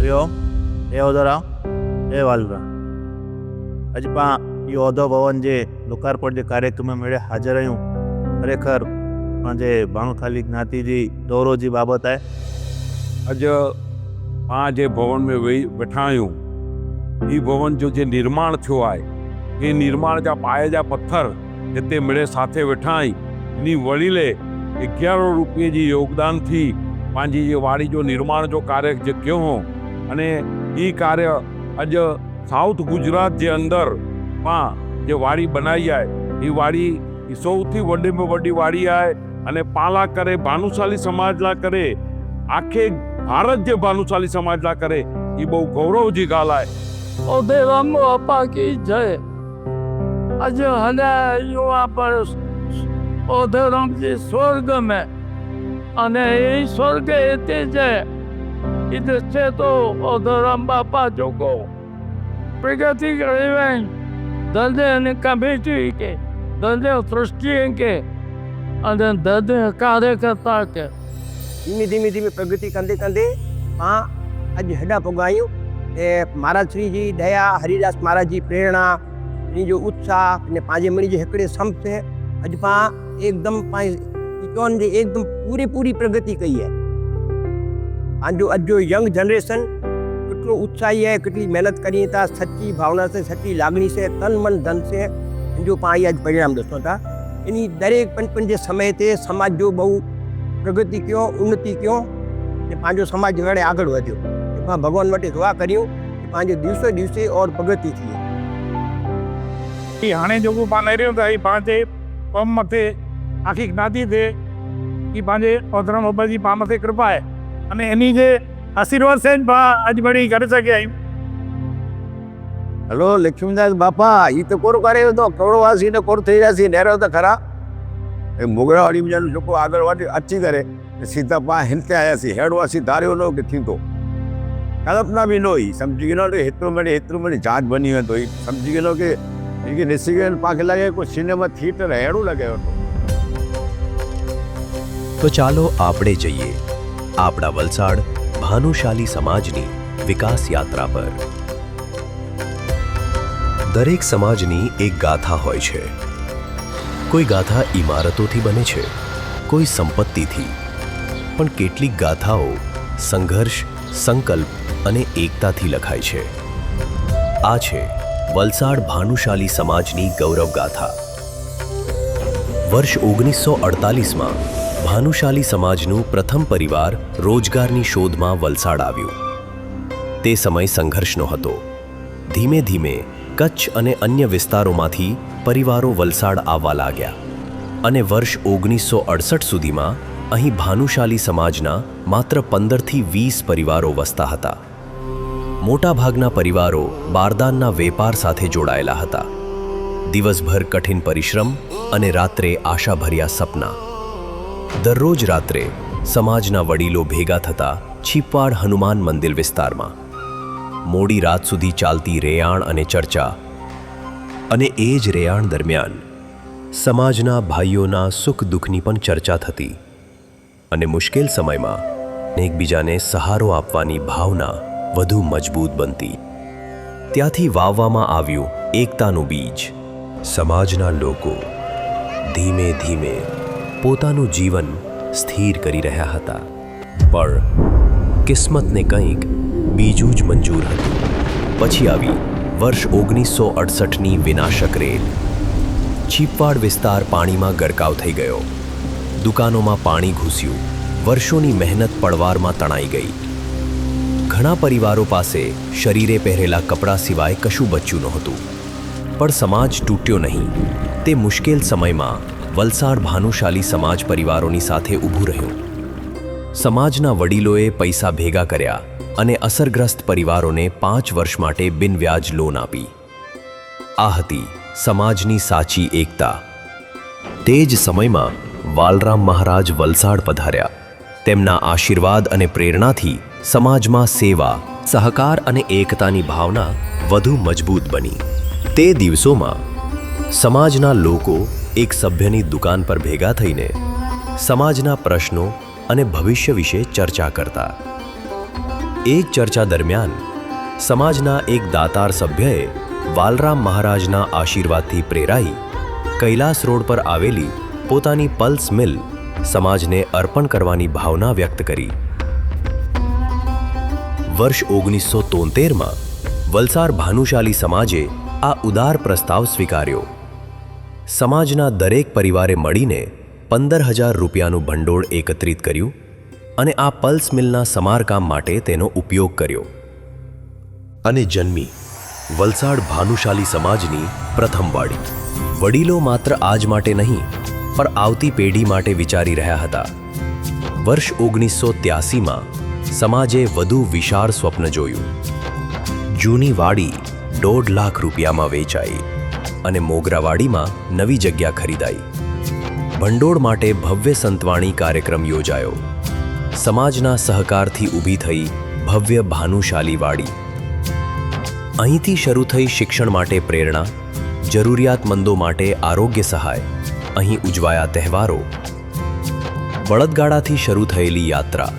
હરિઓમ એ ઓદરા એ વાલરા अज पा ये औदो भवन जे लोकार्पण जे कार्यक्रम में मेरे हाजर आयूँ खरेखर पंहिंजे भाणुशाली ज्ञाति जी गौरव जी बाबत है। अज पां जे भवन में वेही वेठा आहियूं। ई भवन जो जे निर्माण थियो आहे ये निर्माण जा पाए जा पत्थर जिते मेरे साथे वेठा आई इन वड़ीले 11 रुपये जी योगदान थी पंहिंजी ये वाड़ी जो निर्माण जो कार्य जे कयो हो अने ई कार्य अज साउथ गुजरात जे अंदर मां जे वाड़ी बनाई है ये वाड़ी सौथी वड्डे में वड्डी वाड़ी है अने पाला करे भानुशाली समाज ला करे आखे भारत जे भानुशाली समाज ला करे ये बहु गौरव जी गाल है। ओदे राम बापा की जय। आज हने युवा पर ओदे राम जी स्वर्ग में अने ये स्वर्ग एते जय इधर से तो ओदे राम बापा जो को प्रगति करें धंधे ने कमेटी के धंधे सृष्टि के अने धंधे कार्यकर्ता के धीमे धीमे धीमे प्रगति कंदे कंदे मां अज हेडा पुगायूं ए महाराज श्री जी दया हरिदास महाराज जी प्रेरणा इन जो उत्साह ने पांजे मणी जे हकड़े संप है अज पा एकदम पान जे एकदम पूरी पूरी प्रगति कई है। पांजो अज जो यंग जनरेशन कितनो उत्साही है कितनी मेहनत करी था सच्ची भावना से सच्ची लागणी से तन मन धन से जो पाई आज परिणाम दसो था इन दरेक पंच जे समय ते समाज जो बहु प्रगति क्यों उन्नति क्यों ने पांजो समाज घणे आगळ वध्यो। पां भगवान वटे दुआ करियो कि पांजे दिवसे दिवसे और प्रगति थी। ई हाणे जो पाण रहियो था ई पांजे कम मथे आखी ज्ञाति थे ई पांजे ओधराम बाबा जी पाण मथे कृपा है अने एनी जे आशीर्वाद से आज बड़ी करे सके आई। हेलो लक्ष्मीदास बापा ये तो कोर करे तो करोड़वासी ने कोर થઈ જશે નેરો તો ખરા એ મોગરાવાડી બીજાનું લોકો આગળ વાટી અચ્છી કરે સીધા પા હિલતે આયા છે હેડવાસી ધાર્યો નો કે થીતો કલ્પના भी નોઈ સમજી ગયો તો હેતરો મને જાત બની હોય તો સમજી ગયો કે એ નિસિગન પાકે લાગે કોઈ સિનેમા થિયેટર હેડું લાગે તો ચાલો આપણે જઈએ આપણા વલસાડ ભાનુશાલી સમાજની વિકાસ યાત્રા પર। દરેક સમાજની એક ગાથા હોય છે। કોઈ ગાથા ઇમારતોથી બને છે, કોઈ સંપત્તિથી, પણ કેટલીક ગાથાઓ સંઘર્ષ, સંકલ્પ અને એકતાથી લખાય છે। આ છે વલસાડ ભાનુશાલી સમાજની ગૌરવ ગાથા। વર્ષ 1948માં ભાનુશાલી સમાજનું પ્રથમ પરિવાર રોજગારની શોધમાં વલસાડ આવ્યું। તે સમય સંઘર્ષનો હતો। ધીમે ધીમે કચ્છ અને અન્ય વિસ્તારોમાંથી પરિવારો વલસાડ આવવા લાગ્યા અને વર્ષ 1968 સુધીમાં અહીં ભાનુશાલી સમાજના માત્ર 15થી 20 પરિવારો વસતા હતા। મોટાભાગના પરિવારો બારદાનના વેપાર સાથે જોડાયેલા હતા। દિવસભર કઠિન પરિશ્રમ અને રાત્રે આશાભર્યા સપના। દરરોજ રાત્રે સમાજના વડીલો ભેગા થતા છીપવાડ હનુમાન મંદિર વિસ્તારમાં। મોડી રાત સુધી ચાલતી રેયાણ અને ચર્ચા અને એ જ રેયાણ દરમિયાન સમાજના ભાઈઓના સુખ દુઃખની પણ ચર્ચા થતી અને મુશ્કેલ સમયમાં એકબીજાને સહારો આપવાની ભાવના વધુ મજબૂત બનતી। ત્યાંથી વાવવામાં આવ્યું એકતાનું બીજ। સમાજના લોકો ધીમે ધીમે પોતાનું જીવન સ્થિર કરી રહ્યા હતા, પણ કિસ્મતને કંઈક બીજું જ મંજૂર હતું। પછી આવી વર્ષ 1968ની વિનાશક રેલ। છીપવાડ વિસ્તાર પાણીમાં ગરકાવ થઈ ગયો। દુકાનોમાં પાણી ઘૂસ્યું। વર્ષોની મહેનત પડવારમાં તણાઈ ગઈ। ઘણા પરિવારો પાસે શરીરે પહેરેલા કપડાં સિવાય કશું બચ્યું નહોતું, પણ સમાજ તૂટ્યો નહીં। તે મુશ્કેલ સમયમાં વલસાડ ભાનુશાલી સમાજ પરિવારોની સાથે ઊભું રહ્યું। સમાજના વડીલોએ પૈસા ભેગા કર્યા અને અસરગ્રસ્ત પરિવારોને 5 વર્ષ માટે બિનવ્યાજ લોન આપી। આ હતી સમાજની સાચી એકતા। તે જ સમયમાં વાલરામ મહારાજ વલસાડ પધાર્યા। તેમના આશીર્વાદ અને પ્રેરણાથી સમાજમાં સેવા, સહકાર અને એકતાની ભાવના વધુ મજબૂત બની। તે દિવસોમાં સમાજના લોકો એક સભ્યની દુકાન પર ભેગા થઈને સમાજના પ્રશ્નો અને ભવિષ્ય વિશે ચર્ચા કરતા। એ જ ચર્ચા દરમિયાન સમાજના એક દાતાર સભ્યએ વાલરામ મહારાજના આશીર્વાદથી પ્રેરાઈ કૈલાસ રોડ પર આવેલી પોતાની પલ્સ મિલ સમાજને અર્પણ કરવાની ભાવના વ્યક્ત કરી. વર્ષ 1973માં વલસાડ ભાનુશાલી સમાજે આ ઉદાર પ્રસ્તાવ સ્વીકાર્યો. સમાજના દરેક પરિવારે મળીને 15,000 રૂપિયાનું ભંડોળ એકત્રિત કર્યું અને આ પલ્સ મિલના સમારકામ માટે તેનો ઉપયોગ કર્યો અને જન્મી વલસાડ ભાનુશાલી સમાજની પ્રથમ વાડી. વડીલો માત્ર આજ માટે નહીં પણ આવતી પેઢી માટે વિચારી રહ્યા હતા. વર્ષ 1983માં સમાજે વધુ વિશાળ સ્વપ્ન જોયું. જૂની વાડી 1.5 લાખ રૂપિયામાં વેચાઈ અને મોગરાવાડીમાં નવી જગ્યા ખરીદાઈ. ભંડોળ માટે ભવ્ય સંતવાણી કાર્યક્રમ યોજાયો. સમાજના સહકારથી ઊભી થઈ ભવ્ય ભાનુશાલી વાડી. અહીંથી શરૂ થઈ શિક્ષણ માટે પ્રેરણા, જરૂરિયાતમંદો માટે આરોગ્ય સહાય, અહીં ઉજવાયા તહેવારો. બળદગાડાથી શરૂ થયેલી યાત્રા,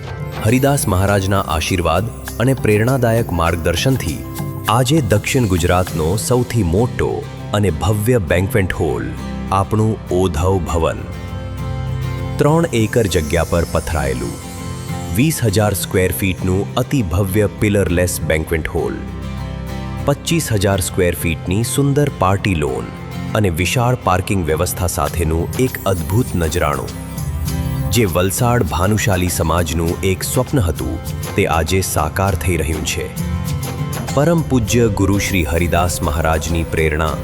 હરિદાસ મહારાજના આશીર્વાદ અને પ્રેરણાદાયક માર્ગદર્શનથી આજે દક્ષિણ ગુજરાતનો સૌથી મોટો અને ભવ્ય બેન્ક્વેટ હોલ આપણું ઓધવ ભવન. 3 એકર જગ્યા પર પથરાયેલું 20,000 સ્ક્વેર ફીટનું અતિ ભવ્ય પિલરલેસ બેન્ક્વેટ હોલ, 25,000 સ્ક્વેર ફીટની સુંદર પાર્ટી લોન અને વિશાળ પાર્કિંગ વ્યવસ્થા સાથેનું એક અદ્ભુત નજરાણું. જે વલસાડ ભાનુશાલી સમાજનું એક સ્વપ્ન હતું તે આજે સાકાર થઈ રહ્યું છે. પરમ પૂજ્ય ગુરુ શ્રી હરિદાસ મહારાજની પ્રેરણા,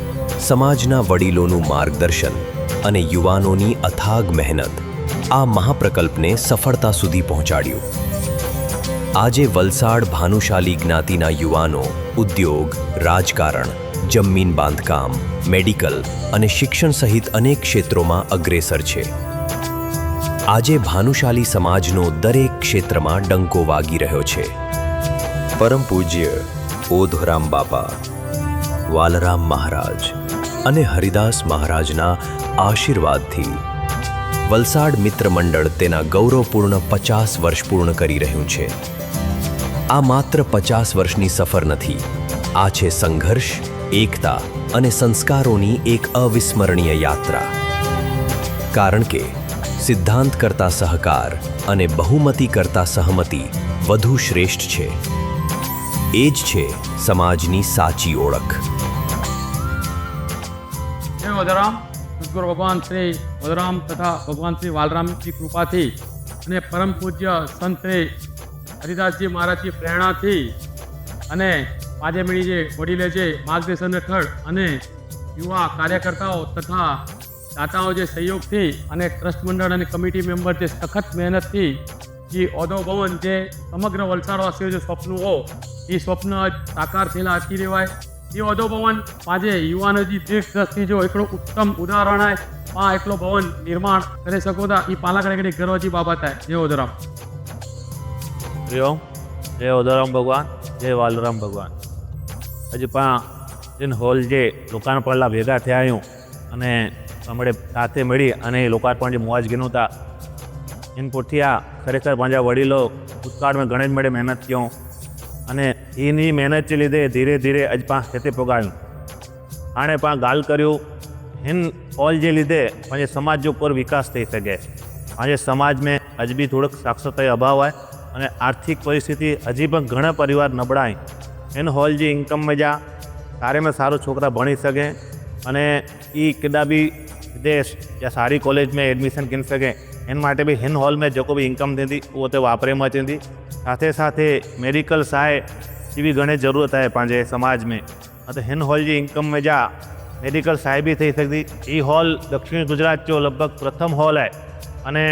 સમાજના વડીલોનું માર્ગદર્શન અને યુવાનોની અથાગ મહેનત આ મહાપ્રકલ્પને સફળતા સુધી પહોંચાડ્યું. આજે વલસાડ ભાનુશાલી જ્ઞાતિના યુવાનો ઉદ્યોગ, રાજકારણ, જમીન બાંધકામ, મેડિકલ અને શિક્ષણ સહિત અનેક ક્ષેત્રોમાં અગ્રેસર છે. આજે ભાનુશાલી સમાજનો દરેક ક્ષેત્રમાં ડંકો વાગી રહ્યો છે. પરમ પૂજ્ય ઓધરામ બાપા, વાલરામ મહારાજ અને હરિદાસ મહારાજના આશીર્વાદથી વલસાડ મિત્ર મંડળ તેના ગૌરવપૂર્ણ 50 વર્ષ પૂર્ણ કરી રહ્યું છે. આ માત્ર 50 વર્ષની સફર નથી, આ છે સંઘર્ષ, એકતા અને સંસ્કારોની એક અવિસ્મરણીય યાત્રા. કારણ કે સિદ્ધાંત કરતા સહકાર અને બહુમતી કરતા સહમતિ વધુ શ્રેષ્ઠ છે. એ જ છે સમાજની સાચી ઓળખ. જય વદરામ. સદગુરુ ભગવાન શ્રી વદરામ તથા ભગવાન શ્રી વાલરામની કૃપાથી અને પરમ પૂજ્ય સંત શ્રી હરિદાસજી મહારાજની પ્રેરણાથી અને આજે મળી જે વડીલે જે માર્ગદર્શન હેઠળ અને યુવા કાર્યકર્તાઓ તથા દાતાઓ જે સહયોગથી અને ટ્રસ્ટ મંડળ અને કમિટી મેમ્બર જે સખત મહેનતથી જે ઓધવ ભવન જે સમગ્ર વલસાડવાસીઓ જે સ્વપ્ન હો એ સ્વપ્ન સાકાર થયેલા અટકી રહેવાય. એ ઓધવ ભવન આજે યુવાનોજી દીર્ઘદ્રષ્ટિ જો એકડો ઉત્તમ ઉદાહરણ है वहाँ एकलो भवन निर्माण करे सको था ये पाला करे गर्व की बाबत है. जय ओधराम. जय ओधराम भगवान, जय वालराम भगवान. हज पा जिन हॉल जे लोकार्पण भेगा थे अने अमड़े साथे मळी अने लोकार्पण जे मुआजगीनु था इन पोठिया खरेखर पांजा वडीलो भूतकाळ में घणे मळे मेहनत क्यों अने एनी मेहनत के लीधे धीरे धीरे अज पा हेते पोगायुं. आने पा गाल कर्युं हिन हॉल जे लीधे पंहिंजे समाज जो पर विकास थी सके. पंहिंजे समाज में अज भी थोड़ोक साक्षरता अभाव है अने आर्थिक परिस्थिति हजी पण घणा परिवार नबळाई. हिन हॉल जी इनकम में जा सारे में सारो छोकरा भणी सके अने ई केॾा भी विदेश या सारी कॉलेज में एडमिशन किन सके इन माटे भी हिन हॉल में जो भी इनकम थी वो तो वापरे में अची. साथे साथे मेडिकल सहाय की भी घणी जरूरत है पंहिंजे समाज में. तो हिन हॉल जी इनकम में जा मेडिकल सहाय भी थी सकती. ये हॉल दक्षिण गुजरात जो लगभग प्रथम हॉल है अने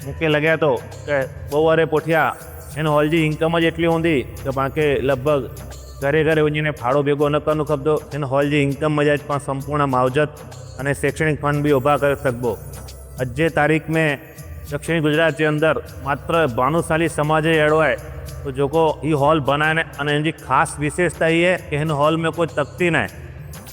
मूंखे लगे तो कि बहुवारे पोठिया हिन हॉल जी इनकम ज एटली होंदी कि पाके लगभग घरे घरे वञीने फाड़ो भेगो न करनो खपतो. हिन हॉल जी इनकम में ज संपूर्ण मावजत अने शैक्षणिक फंड भी उभा कर सकबो. अजे तारीख में दक्षिण गुजरात के अंदर मात्र भानुशाली समाज अड़ो है तो जो को ये हॉल बनाने अने इनकी खास विशेषता ये है कि इन हॉल में कोई तकती ना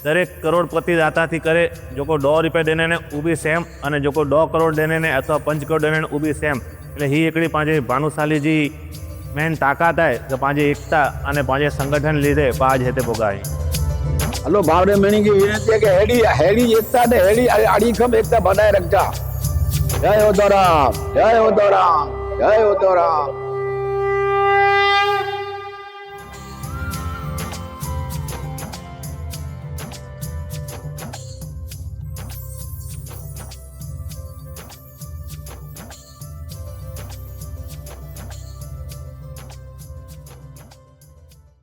दरेक करोड़पति दाता थी करे जो को 100 रुपया देने ने वो भी सेम अने जो को 100 करोड़ देने ने अथवा 5 करोड़ देने ने वो भी सेम. એટલે ही एकड़ी पांचे भानुशाली जी મેન તાકાત आहे તો पंहिंजी एकता અને पंहिंजे संगठन લીધे पाण हिते पहुता आहियूं। हलो भावरे मणी की विनती है कि हेड़ी एकता ने हेड़ी अड़ीखम एकता बनाए रखजा। जय उद्धवराम, जय उद्धवराम, जय उद्धवराम।